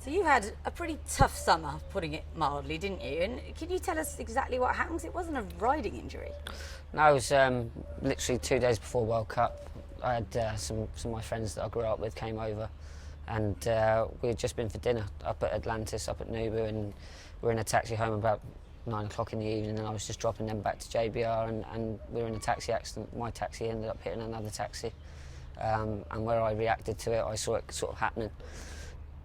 So you had a pretty tough summer, putting it mildly, didn't you? And can you tell us exactly what happened? 'Cause it wasn't a riding injury. No, it was literally 2 days before World Cup. I had some of my friends that I grew up with came over, and we had just been for dinner up at Atlantis, up at Nubu, and we were in a taxi home about 9 o'clock in the evening, and I was just dropping them back to JBR, and we were in a taxi accident. My taxi ended up hitting another taxi, and where I reacted to it, I saw it sort of happening.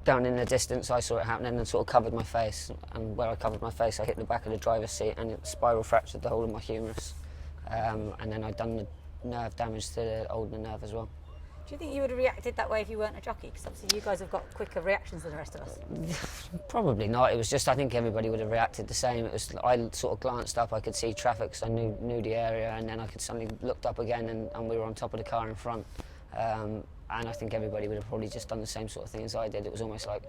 Down in the distance, I saw it happening and sort of covered my face, and where I covered my face, I hit the back of the driver's seat and it spiral fractured the whole of my humerus, and then I'd done the nerve damage to the ulnar nerve as well. Do you think you would have reacted that way if you weren't a jockey? Because obviously you guys have got quicker reactions than the rest of us. Probably not. It was just, I think everybody would have reacted the same. It was, I sort of glanced up, I could see traffic because I knew the area, and then I could suddenly looked up again and we were on top of the car in front. And I think everybody would have probably just done the same sort of thing as I did. It was almost like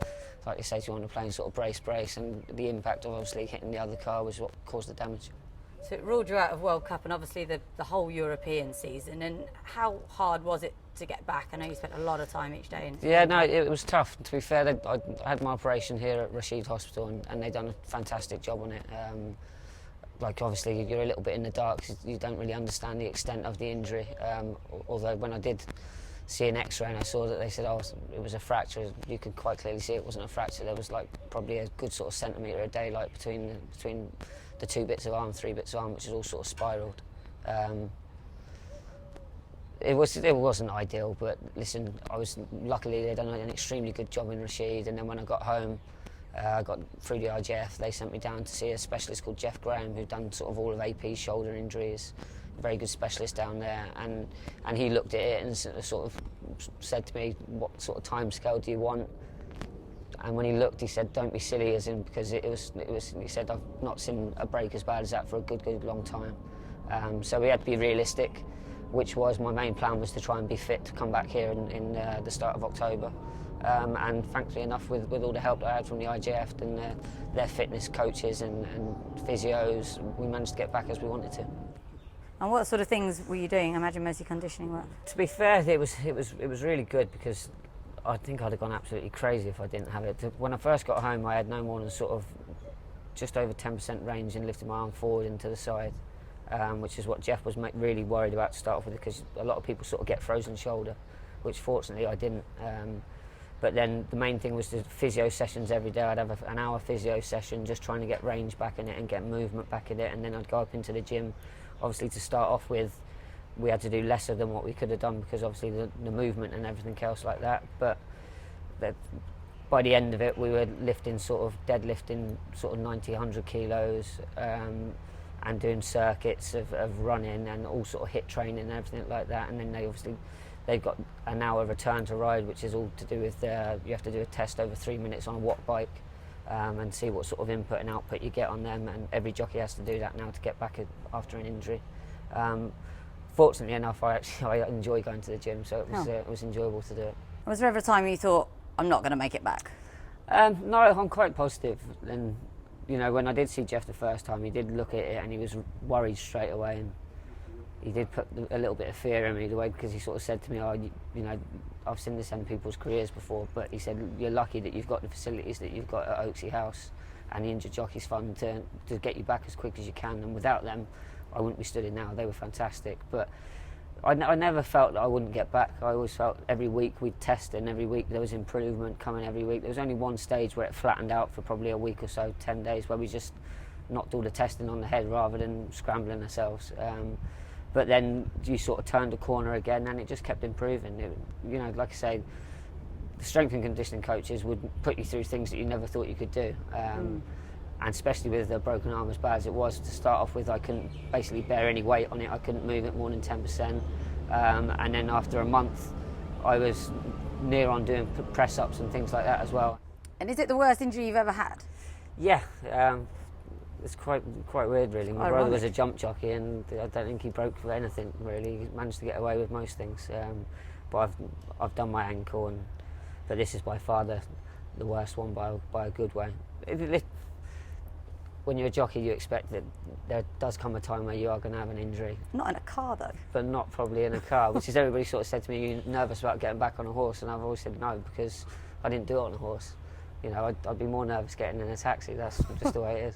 you say to you on the plane, sort of brace, and the impact of obviously hitting the other car was what caused the damage. So it ruled you out of World Cup and obviously the whole European season. And how hard was it to get back? I know you spent a lot of time each day. Yeah, no, it was tough. To be fair, I had my operation here at Rashid Hospital, and they'd done a fantastic job on it. Like obviously you're a little bit in the dark, 'cause you don't really understand the extent of the injury. Although when I did see an X-ray and I saw that they said, oh, it was a fracture, you could quite clearly see it wasn't a fracture. There was like probably a good sort of centimetre of daylight between the 2 bits of arm, 3 bits of arm, which is all sort of spiralled. It wasn't ideal, but listen, luckily they'd done an extremely good job in Rashid, and then when I got home, I got through the IGF, they sent me down to see a specialist called Jeff Graham, who'd done sort of all of AP's shoulder injuries. Very good specialist down there, and he looked at it and sort of said to me, what sort of time scale do you want? And when he looked, he said, don't be silly, as in, because it was he said, I've not seen a break as bad as that for a good long time. So we had to be realistic, which was my main plan, was to try and be fit to come back here in the start of October. And thankfully enough, with all the help that I had from the IGF and their fitness coaches and physios, we managed to get back as we wanted to. And what sort of things were you doing? I imagine mostly conditioning work. To be fair, it was really good, because I think I'd have gone absolutely crazy if I didn't have it. When I first got home, I had no more than sort of just over 10% range in lifting my arm forward and to the side, which is what Jeff was really worried about to start off with, because a lot of people sort of get frozen shoulder, which fortunately I didn't. But then the main thing was the physio sessions every day. I'd have an hour physio session, just trying to get range back in it and get movement back in it, and then I'd go up into the gym. Obviously, to start off with, we had to do lesser than what we could have done, because obviously the movement and everything else like that. But by the end of it, we were lifting deadlifting 90, 100 kilos, and doing circuits of running and all sort of HIIT training and everything like that. And then they've got an hour return to ride, which is all to do with you have to do a test over 3 minutes on a watt bike. And see what sort of input and output you get on them, and every jockey has to do that now to get back after an injury. Fortunately enough, I enjoy going to the gym, so it was enjoyable to do it. Was there ever a time you thought, I'm not going to make it back? No, I'm quite positive. And you know, when I did see Jeff the first time, he did look at it and he was worried straight away, and he did put a little bit of fear in me, the way, because he sort of said to me, oh, you know, I've seen this end people's careers before, but he said, you're lucky that you've got the facilities that you've got at Oaksey House and the Injured Jockeys Fund to get you back as quick as you can, and without them I wouldn't be stood in now. They were fantastic, but I never felt that I wouldn't get back. I always felt every week we'd test, and every week there was improvement coming every week. There was only one stage where it flattened out for probably a week or so, 10 days, where we just knocked all the testing on the head rather than scrambling ourselves. But then you sort of turned a corner again, and it just kept improving. You know, like I say, the strength and conditioning coaches would put you through things that you never thought you could do. And especially with the broken arm as bad as it was to start off with, I couldn't basically bear any weight on it. I couldn't move it more than 10%. And then after a month, I was near on doing press-ups and things like that as well. And is it the worst injury you've ever had? Yeah. It's quite weird, really. My brother was a jump jockey, and I don't think he broke for anything, really. He managed to get away with most things. But I've done my ankle, but this is by far the worst one by a good way. When you're a jockey, you expect that there does come a time where you are going to have an injury. Not in a car, though. But not probably in a car, which is everybody sort of said to me, are you nervous about getting back on a horse? And I've always said no, because I didn't do it on a horse. you know, I'd be more nervous getting in a taxi. That's just the way it is.